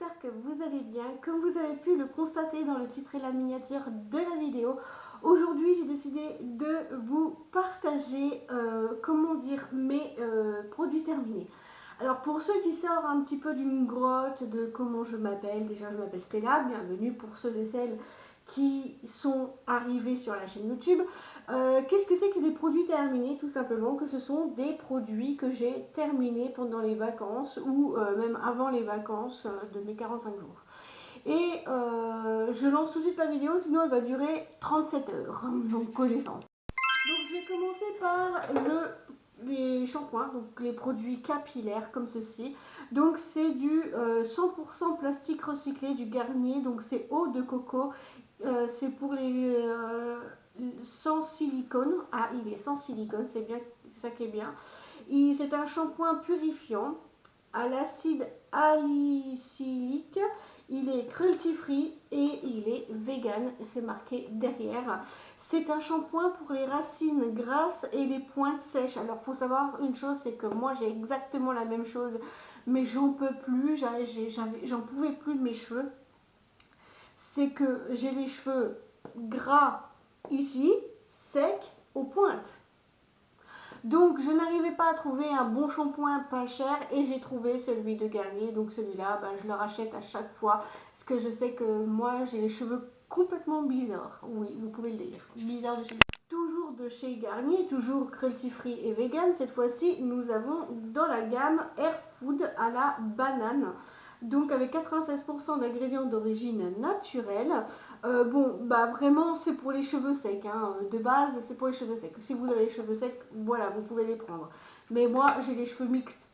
j'espère que vous allez bien. Comme vous avez pu le constater dans le titre et la miniature de la vidéo, aujourd'hui j'ai décidé de vous partager, mes produits terminés. Alors pour ceux qui sortent un petit peu d'une grotte de comment je m'appelle, déjà je m'appelle Stella, bienvenue pour ceux et celles qui sont arrivés sur la chaîne YouTube. Qu'est-ce que c'est que des produits terminés? Tout simplement que ce sont des produits que j'ai terminés pendant les vacances ou même avant les vacances de mes 45 jours. Et je lance tout de suite la vidéo, sinon elle va durer 37 heures, donc connaissance. Donc je vais commencer par les shampoings, donc les produits capillaires comme ceci. Donc c'est du 100% plastique recyclé du Garnier, donc c'est eau de coco. C'est pour les sans silicone. Ah, il est sans silicone, c'est bien, c'est ça qui est bien. C'est un shampoing purifiant à l'acide alicylique. Il est cruelty free et il est vegan, c'est marqué derrière. C'est un shampoing pour les racines grasses et les pointes sèches. Alors faut savoir une chose, c'est que moi j'ai exactement la même chose, mais j'en peux plus, j'en pouvais plus de mes cheveux. C'est que j'ai les cheveux gras ici, secs aux pointes. Donc je n'arrivais pas à trouver un bon shampoing pas cher et j'ai trouvé celui de Garnier. Donc celui-là, je le rachète à chaque fois parce que je sais que moi j'ai les cheveux complètement bizarres. Oui, vous pouvez le dire. Bizarre de chez toujours de chez Garnier, toujours cruelty free et vegan. Cette fois-ci, nous avons dans la gamme Air Food à la banane. Donc avec 96% d'ingrédients d'origine naturelle. Vraiment c'est pour les cheveux secs, hein. De base c'est pour les cheveux secs. Si vous avez les cheveux secs, voilà, vous pouvez les prendre. Mais moi j'ai les cheveux mixtes.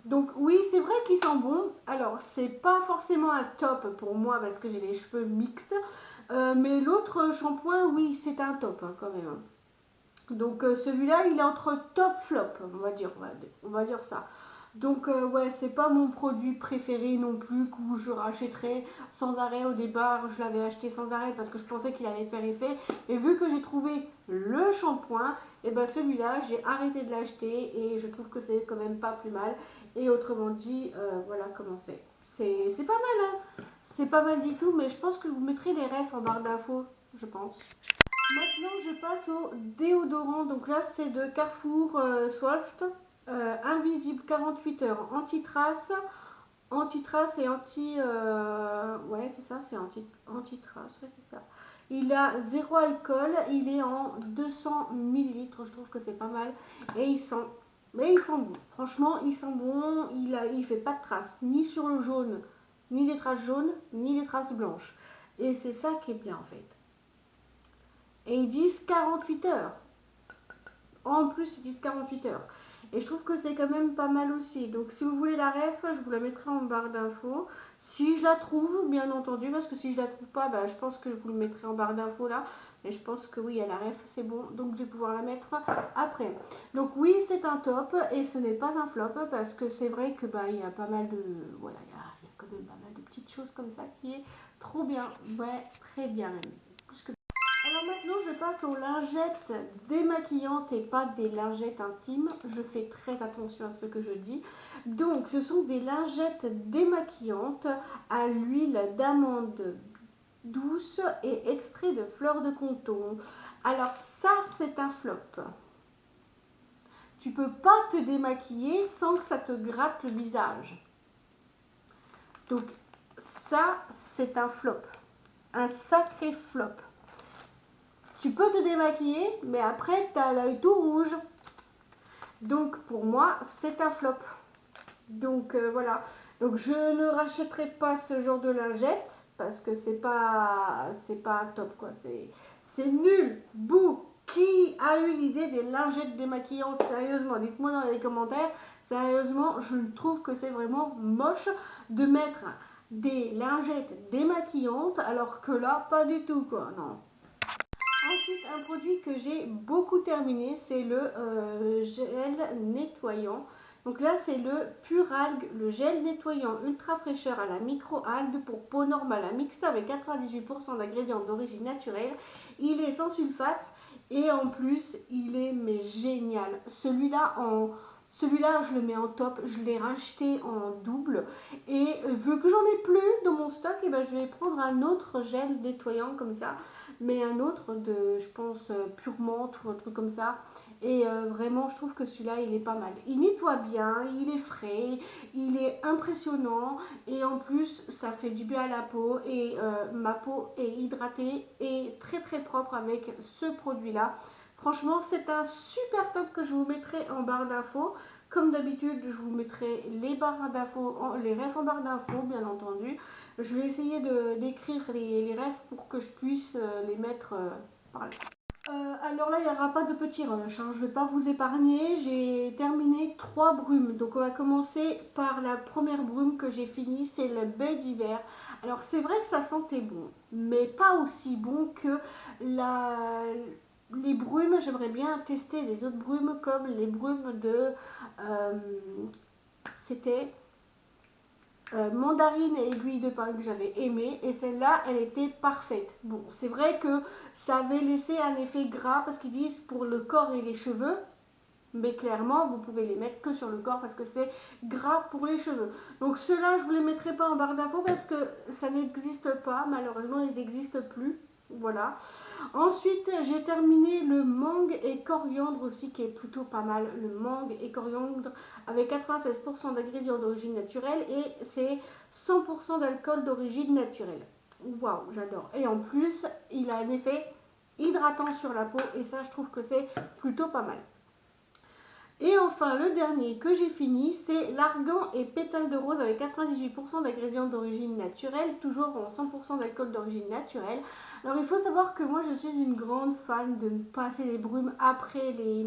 Donc oui, c'est vrai qu'ils sont bons. Alors c'est pas forcément un top pour moi parce que j'ai les cheveux mixtes. Mais l'autre shampoing, oui, c'est un top hein, quand même. Donc celui-là, il est entre top flop, on va dire ça. Donc ouais, c'est pas mon produit préféré non plus que je rachèterais sans arrêt. Au départ, je l'avais acheté sans arrêt parce que je pensais qu'il allait faire effet. Et vu que j'ai trouvé le shampoing, et ben celui-là, j'ai arrêté de l'acheter et je trouve que c'est quand même pas plus mal. Et autrement dit, voilà comment c'est. C'est pas mal, hein. C'est pas mal du tout, mais je pense que je vous mettrai les refs en barre d'infos, je pense. Maintenant, je passe au déodorant. Donc là, c'est de Carrefour Swift. Invisible 48 heures, anti-trace et anti... ouais, c'est ça, c'est anti-trace, ouais, c'est ça. Il a zéro alcool, il est en 200 millilitres, je trouve que c'est pas mal. Et il sent... Mais il sent bon. Franchement, il sent bon. Il fait pas de traces, ni sur le jaune, ni des traces jaunes, ni des traces blanches. Et c'est ça qui est bien en fait. Et ils disent 48 heures. En plus, ils disent 48 heures. Et je trouve que c'est quand même pas mal aussi. Donc si vous voulez la ref, je vous la mettrai en barre d'infos. Si je la trouve, bien entendu, parce que si je la trouve pas, je pense que je vous le mettrai en barre d'infos là. Mais je pense que oui, à la ref, c'est bon. Donc je vais pouvoir la mettre après. Donc oui, c'est un top et ce n'est pas un flop parce que c'est vrai que il y a pas mal de... Voilà, il y a quand même pas mal de petites choses comme ça qui est trop bien. Ouais, très bien même. Alors maintenant, je passe aux lingettes démaquillantes et pas des lingettes intimes. Je fais très attention à ce que je dis. Donc, ce sont des lingettes démaquillantes à l'huile d'amande douce et extrait de fleurs de coton. Alors ça, c'est un flop. Tu peux pas te démaquiller sans que ça te gratte le visage. Donc ça, c'est un flop. Un sacré flop. Tu peux te démaquiller, mais après, tu as l'œil tout rouge. Donc, pour moi, c'est un flop. Donc, voilà. Donc, je ne rachèterai pas ce genre de lingette parce que c'est pas top, quoi. C'est nul. Bouh. Qui a eu l'idée des lingettes démaquillantes? Sérieusement, dites-moi dans les commentaires. Sérieusement, je trouve que c'est vraiment moche de mettre des lingettes démaquillantes alors que là, pas du tout, quoi. Non. Ensuite, un produit que j'ai beaucoup terminé, c'est le gel nettoyant. Donc là, c'est le Puralgue, le gel nettoyant ultra fraîcheur à la micro-algue pour peau normale à mixte avec 98% d'ingrédients d'origine naturelle. Il est sans sulfate et en plus, il est mais génial. Celui-là en Celui-là, je le mets en top, je l'ai racheté en double. Et vu que j'en ai plus dans mon stock, et ben, je vais prendre un autre gel nettoyant comme ça. Mais un autre de, je pense, pure menthe ou un truc comme ça. Et vraiment, je trouve que celui-là, il est pas mal. Il nettoie bien, il est frais, il est impressionnant. Et en plus, ça fait du bien à la peau. Et ma peau est hydratée et très très propre avec ce produit-là. Franchement, c'est un super top que je vous mettrai en barre d'infos. Comme d'habitude, je vous mettrai les barres d'infos, les refs en barre d'infos, bien entendu. Je vais essayer d'écrire les refs pour que je puisse les mettre par là. Alors là, il n'y aura pas de petit rush, hein. Je ne vais pas vous épargner. J'ai terminé 3 brumes. Donc on va commencer par la première brume que j'ai finie, c'est le baie d'hiver. Alors c'est vrai que ça sentait bon, mais pas aussi bon que les brumes. J'aimerais bien tester les autres brumes comme les brumes de... euh, c'était mandarine et aiguille de pin que j'avais aimé, et celle-là elle était parfaite. Bon, c'est vrai que ça avait laissé un effet gras parce qu'ils disent pour le corps et les cheveux, mais clairement vous pouvez les mettre que sur le corps parce que c'est gras pour les cheveux. Donc ceux-là je vous les mettrai pas en barre d'infos parce que ça n'existe pas, malheureusement ils n'existent plus. Voilà. Ensuite, j'ai terminé le mangue et coriandre aussi, qui est plutôt pas mal. Le mangue et coriandre avec 96% d'ingrédients d'origine naturelle et c'est 100% d'alcool d'origine naturelle. Waouh, j'adore. Et en plus, il a un effet hydratant sur la peau et ça, je trouve que c'est plutôt pas mal. Et enfin, le dernier que j'ai fini, c'est l'argan et pétales de rose avec 98% d'ingrédients d'origine naturelle, toujours en 100% d'alcool d'origine naturelle. Alors, il faut savoir que moi, je suis une grande fan de passer les brumes après les...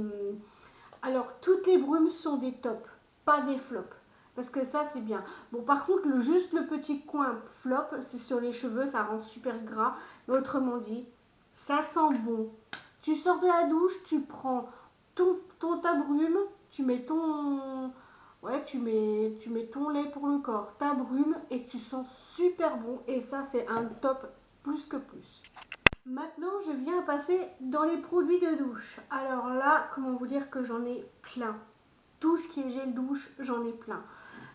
Alors, toutes les brumes sont des tops, pas des flops. Parce que ça, c'est bien. Bon, par contre, juste le petit coin flop, c'est sur les cheveux, ça rend super gras. Mais autrement dit, ça sent bon. Tu sors de la douche, tu prends ta brume, tu mets ton... Ouais, tu mets ton lait pour le corps, ta brume, et tu sens super bon. Et ça, c'est un top plus que plus. Maintenant, je viens passer dans les produits de douche. Alors là, comment vous dire que j'en ai plein. Tout ce qui est gel douche, j'en ai plein.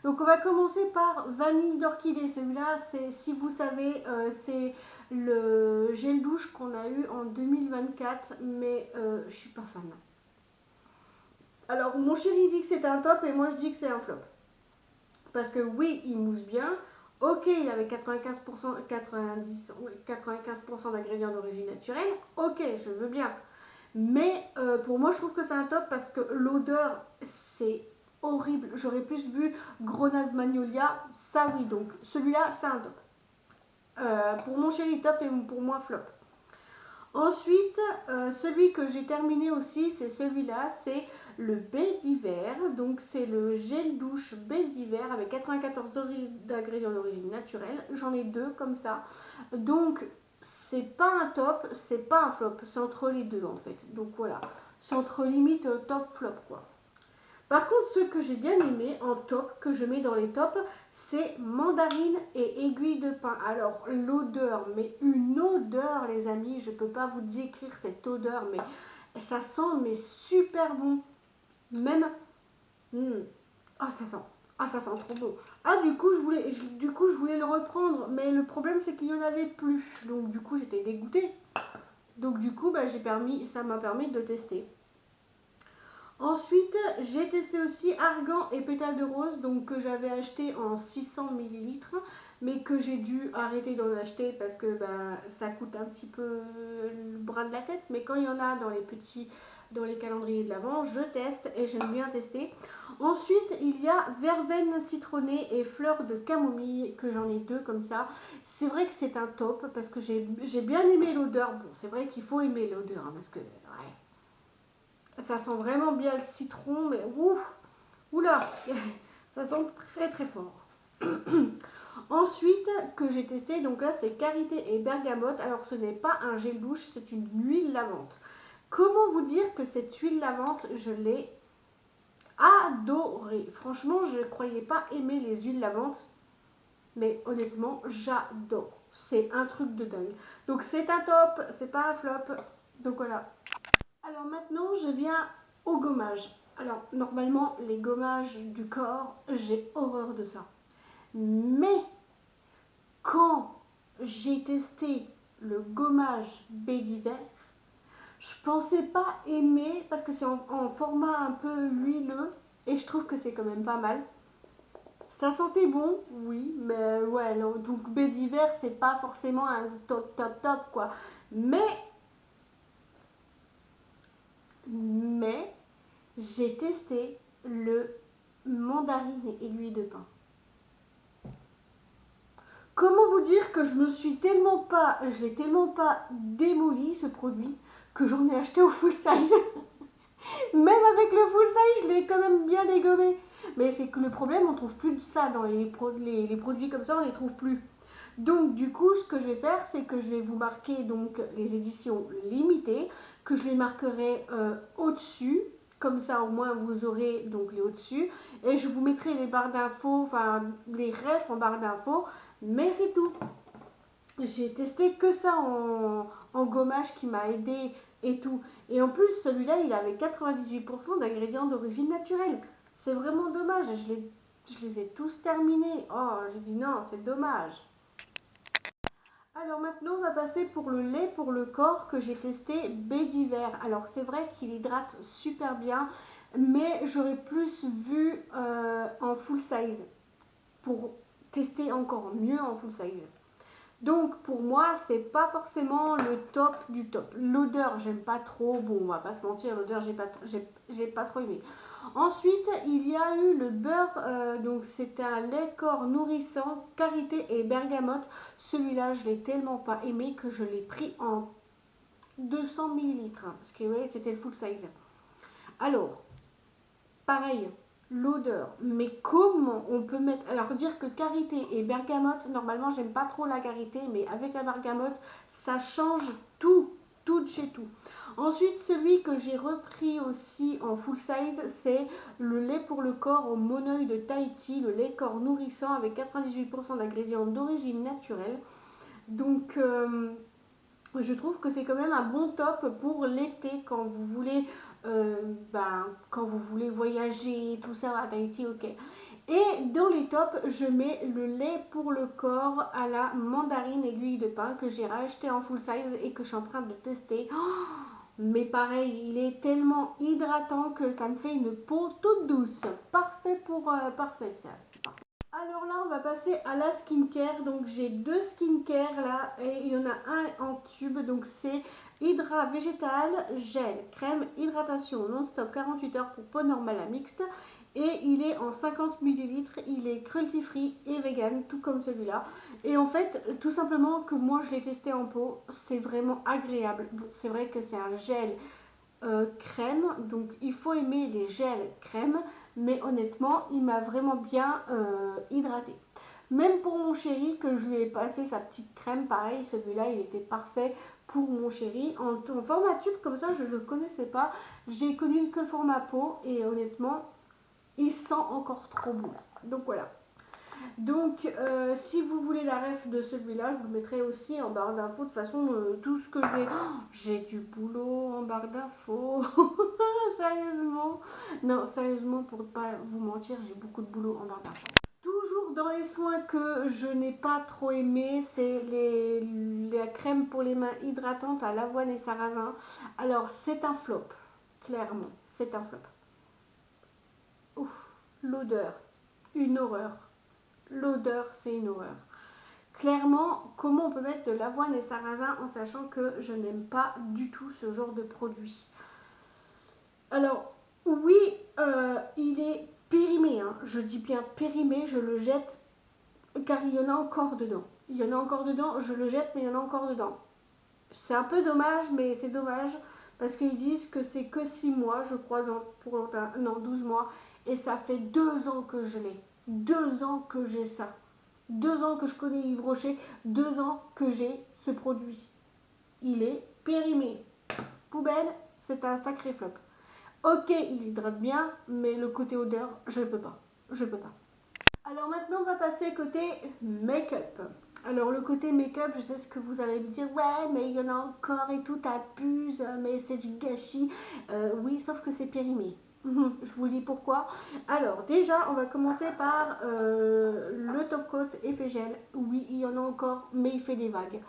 Donc on va commencer par vanille d'orchidée. Celui-là, c'est, si vous savez, c'est le gel douche qu'on a eu en 2024, mais je suis pas fan. Alors mon chéri dit que c'est un top et moi je dis que c'est un flop. Parce que oui, il mousse bien. Ok, il avait 95%, 95% d'ingrédients d'origine naturelle. Ok, je veux bien. Mais pour moi, je trouve que c'est un top parce que l'odeur, c'est horrible. J'aurais plus vu Grenade Magnolia. Ça, oui, donc celui-là, c'est un top. Pour mon chéri, top et pour moi, flop. Ensuite, celui que j'ai terminé aussi, c'est celui-là, c'est le baie d'hiver. Donc c'est le gel douche baie d'hiver avec 94 d'ingrédients d'origine naturelle. J'en ai deux comme ça. Donc c'est pas un top, c'est pas un flop, c'est entre les deux en fait. Donc voilà, c'est entre limite top flop quoi. Par contre, ce que j'ai bien aimé en top, que je mets dans les tops, c'est mandarine et aiguille de pin. Alors, l'odeur, mais une odeur, les amis, je ne peux pas vous décrire cette odeur, mais ça sent mais super bon. Même, ah ça sent, ça sent trop bon. Ah du coup je voulais le reprendre, mais le problème c'est qu'il n'y en avait plus. Donc du coup j'étais dégoûtée. Donc du coup ça m'a permis de tester. Ensuite, j'ai testé aussi argan et pétales de rose, donc que j'avais acheté en 600 ml, mais que j'ai dû arrêter d'en acheter parce que ça coûte un petit peu le bras de la tête. Mais quand il y en a dans les calendriers de l'Avent, je teste et j'aime bien tester. Ensuite, il y a verveine citronnée et fleurs de camomille, que j'en ai deux comme ça. C'est vrai que c'est un top parce que j'ai bien aimé l'odeur. Bon, c'est vrai qu'il faut aimer l'odeur hein, parce que ouais. Ça sent vraiment bien le citron, mais oula, ça sent très très fort. Ensuite, que j'ai testé, donc là c'est karité et bergamote. Alors ce n'est pas un gel douche, c'est une huile lavante. Comment vous dire que cette huile lavante, je l'ai adorée. Franchement, je ne croyais pas aimer les huiles lavantes, mais honnêtement, j'adore. C'est un truc de dingue. Donc c'est un top, c'est pas un flop. Donc voilà. Alors maintenant, je viens au gommage. Alors, normalement, les gommages du corps, j'ai horreur de ça. Mais quand j'ai testé le gommage baie d'hiver, je pensais pas aimer parce que c'est en format un peu huileux et je trouve que c'est quand même pas mal. Ça sentait bon, oui, mais ouais, non, donc baie d'hiver, c'est pas forcément un top top top quoi. Mais, mais, j'ai testé le mandarine et aiguille de pin. Comment vous dire que je l'ai tellement pas démoli ce produit que j'en ai acheté au full size. Même avec le full size, je l'ai quand même bien dégommé. Mais c'est que le problème, on trouve plus de ça dans les produits comme ça, on les trouve plus. Donc du coup, ce que je vais faire, c'est que je vais vous marquer donc les éditions limitées, que je les marquerai au-dessus. Comme ça, au moins, vous aurez donc les au-dessus. Et je vous mettrai les barres d'infos, enfin les refs en barre d'infos. Mais c'est tout. J'ai testé que ça en gommage qui m'a aidé et tout. Et en plus, celui-là, il avait 98% d'ingrédients d'origine naturelle. C'est vraiment dommage. Je les ai tous terminés. Oh, j'ai dit non, c'est dommage. Alors maintenant, on va passer pour le lait pour le corps que j'ai testé baie d'hiver. Alors c'est vrai qu'il hydrate super bien, mais j'aurais plus vu en full size pour tester encore mieux en full size. Donc pour moi, c'est pas forcément le top du top. L'odeur, j'aime pas trop. Bon, on va pas se mentir, l'odeur, j'ai pas trop aimé. Ensuite, il y a eu le beurre, donc c'était un lait corps nourrissant, karité et bergamote. Celui-là, je l'ai tellement pas aimé que je l'ai pris en 200 millilitres, parce que oui, c'était le full size. Alors, pareil, l'odeur, mais comment on peut mettre. Alors, dire que karité et bergamote, normalement, j'aime pas trop la karité, mais avec la bergamote, ça change tout, tout de chez tout. Ensuite, celui que j'ai repris aussi en full size, c'est le lait pour le corps au monoeil de Tahiti, le lait corps nourrissant avec 98% d'ingrédients d'origine naturelle. Donc, je trouve que c'est quand même un bon top pour l'été quand vous voulez quand vous voulez voyager tout ça à Tahiti, ok. Et dans les tops, je mets le lait pour le corps à la mandarine aiguille de pin que j'ai racheté en full size et que je suis en train de tester. Oh, mais pareil, il est tellement hydratant que ça me fait une peau toute douce. Parfait pour parfait ça. Alors là, on va passer à la skincare. Donc j'ai deux skincare là et il y en a un en tube. Donc c'est Hydra Végétal Gel Crème Hydratation Non-Stop 48 heures pour peau normale à mixte. Et il est en 50 millilitres. Il est cruelty free et vegan, tout comme celui-là. Et en fait, tout simplement que moi je l'ai testé en peau, c'est vraiment agréable. Bon, c'est vrai que c'est un gel crème, donc il faut aimer les gels crème, mais honnêtement il m'a vraiment bien hydraté. Même pour mon chéri que je lui ai passé sa petite crème, pareil, celui-là il était parfait pour mon chéri en format tube, comme ça je ne le connaissais pas, j'ai connu que le format peau et honnêtement il sent encore trop bon. Donc voilà. Donc, si vous voulez la ref de celui-là, je vous le mettrai aussi en barre d'infos. De toute façon, tout ce que j'ai. Oh, j'ai du boulot en barre d'infos. Sérieusement. Non, sérieusement, pour ne pas vous mentir, j'ai beaucoup de boulot en barre d'infos. Toujours dans les soins que je n'ai pas trop aimé, c'est la crème pour les mains hydratantes à l'avoine et sarrasin. Alors, c'est un flop. Clairement, c'est un flop. Ouf, l'odeur. Une horreur. L'odeur, c'est une horreur. Clairement, comment on peut mettre de l'avoine et sarrasin en sachant que je n'aime pas du tout ce genre de produit. Alors, oui, il est périmé, hein. Je dis bien périmé, je le jette car il y en a encore dedans. Il y en a encore dedans, je le jette, mais il y en a encore dedans. C'est un peu dommage, mais c'est dommage parce qu'ils disent que c'est que 6 mois, je crois, non, 12 mois, et ça fait 2 ans que je l'ai. 2 ans que j'ai ça. 2 ans que je connais Yves Rocher, 2 ans que j'ai ce produit. Il est périmé. Poubelle, c'est un sacré flop. Ok, il hydrate bien, mais le côté odeur, je ne peux pas. Je peux pas. Alors maintenant, on va passer côté make-up. Alors le côté make-up, je sais ce que vous allez me dire. Ouais, mais il y en a encore et tout, t'abuses, mais c'est du gâchis. Oui, sauf que c'est périmé. Je vous dis pourquoi. Alors déjà, on va commencer par le top coat effet gel. Oui, il y en a encore, mais il fait des vagues.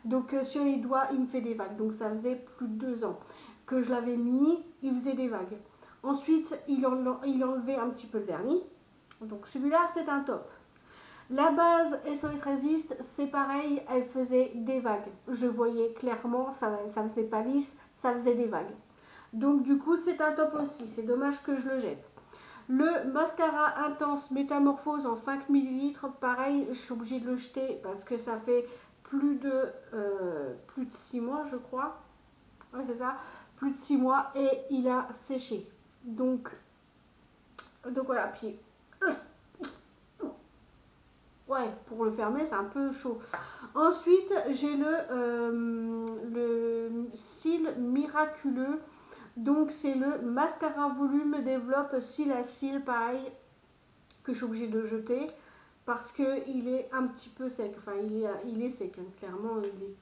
Donc sur les doigts, il me fait des vagues. Donc ça faisait plus de 2 ans que je l'avais mis, il faisait des vagues. Ensuite, il enlevait un petit peu le vernis. Donc celui-là, c'est un top. La base SOS Resist, c'est pareil, elle faisait des vagues. Je voyais clairement, ça faisait pas lisse, ça faisait des vagues. Donc du coup, c'est un top aussi. C'est dommage que je le jette. Le mascara intense métamorphose en 5 ml, pareil, je suis obligée de le jeter parce que ça fait plus de 6 mois, je crois. Ouais, c'est ça, plus de 6 mois et il a séché. Donc voilà, puis ouais, pour le fermer, c'est un peu chaud. Ensuite, j'ai le cils miraculeux. Donc c'est le mascara volume développe cils à cils, pareil, que je suis obligée de jeter parce qu'il est un petit peu sec. Enfin, il est sec, hein, clairement,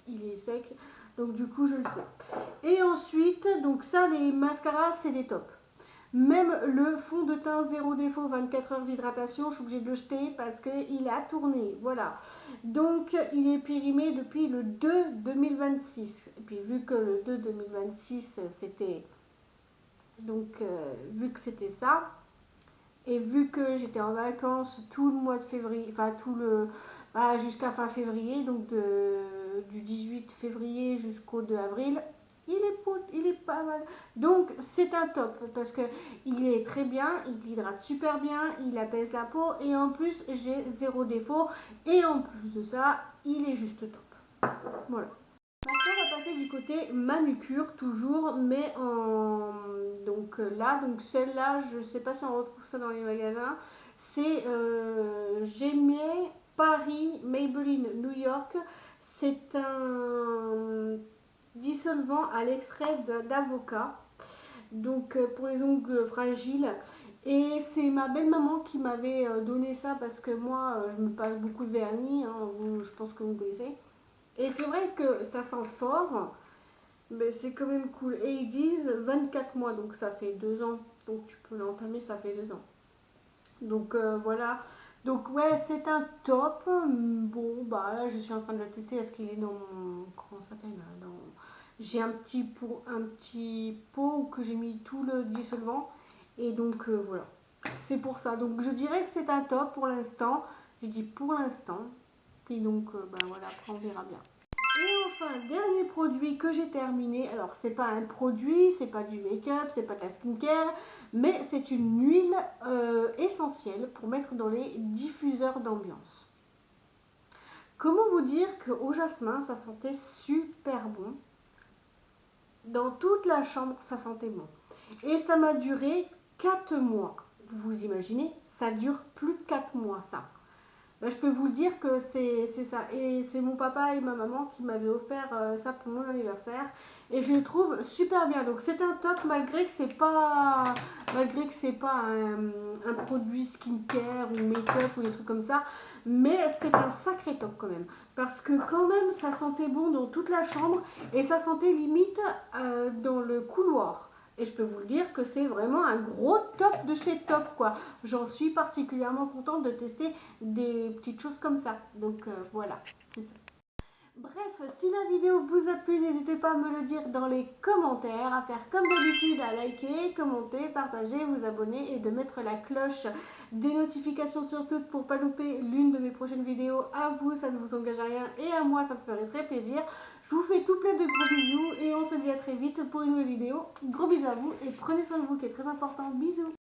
il est sec. Donc du coup, je le sais. Et ensuite, donc ça, les mascaras, c'est des tops. Même le fond de teint zéro défaut 24 heures d'hydratation, je suis obligée de le jeter parce qu'il a tourné. Voilà. Donc il est périmé depuis le 2 2026. Et puis vu que le 2 2026 c'était vu que c'était ça, et vu que j'étais en vacances tout le mois de février, enfin jusqu'à fin février, donc du 18 février jusqu'au 2 avril, il est pas mal. Donc c'est un top parce que il est très bien, il hydrate super bien, il apaise la peau et en plus j'ai zéro défaut et en plus de ça, il est juste top. Voilà. Maintenant, on va passer du côté manucure toujours, mais donc celle-là, je ne sais pas si on retrouve ça dans les magasins. C'est Gemmier Paris Maybelline New York. C'est un dissolvant à l'extrait d'avocat, donc pour les ongles fragiles. Et c'est ma belle maman qui m'avait donné ça parce que moi, je me passe beaucoup de vernis, hein, je pense que vous connaissez. Et c'est vrai que ça sent fort, mais c'est quand même cool. Et ils disent 24 mois, donc ça fait 2 ans. Donc tu peux l'entamer, ça fait 2 ans. Donc voilà. Donc ouais, c'est un top. Bon, bah là, je suis en train de le tester. Est-ce qu'il est dans mon... Comment ça s'appelle dans... J'ai un petit pot que j'ai mis tout le dissolvant. Et donc voilà. C'est pour ça. Donc je dirais que c'est un top pour l'instant. Je dis pour l'instant. Puis donc, bah voilà, après on verra bien. Et enfin, dernier produit que j'ai terminé. Alors, c'est pas un produit, c'est pas du make-up, c'est pas de la skincare, mais c'est une huile essentielle pour mettre dans les diffuseurs d'ambiance. Comment vous dire qu'au jasmin, ça sentait super bon. Dans toute la chambre, ça sentait bon. Et ça m'a duré 4 mois. Vous imaginez, ça dure plus de 4 mois, ça. Ben, je peux vous le dire que c'est ça. Et c'est mon papa et ma maman qui m'avaient offert ça pour mon anniversaire. Et je le trouve super bien. Donc c'est un top malgré que c'est pas un produit skincare ou make-up ou des trucs comme ça. Mais c'est un sacré top quand même. Parce que quand même ça sentait bon dans toute la chambre et ça sentait limite dans le couloir. Et je peux vous le dire que c'est vraiment un gros top de chez top, quoi. J'en suis particulièrement contente de tester des petites choses comme ça. Donc voilà, c'est ça. Bref, si la vidéo vous a plu, n'hésitez pas à me le dire dans les commentaires, à faire comme d'habitude, à liker, commenter, partager, vous abonner et de mettre la cloche des notifications sur toutes pour pas louper l'une de mes prochaines vidéos. À vous, ça ne vous engage à rien et à moi, ça me ferait très plaisir. Je vous fais tout plein de gros bisous et on se dit à très vite pour une nouvelle vidéo. Gros bisous à vous et prenez soin de vous qui est très important. Bisous.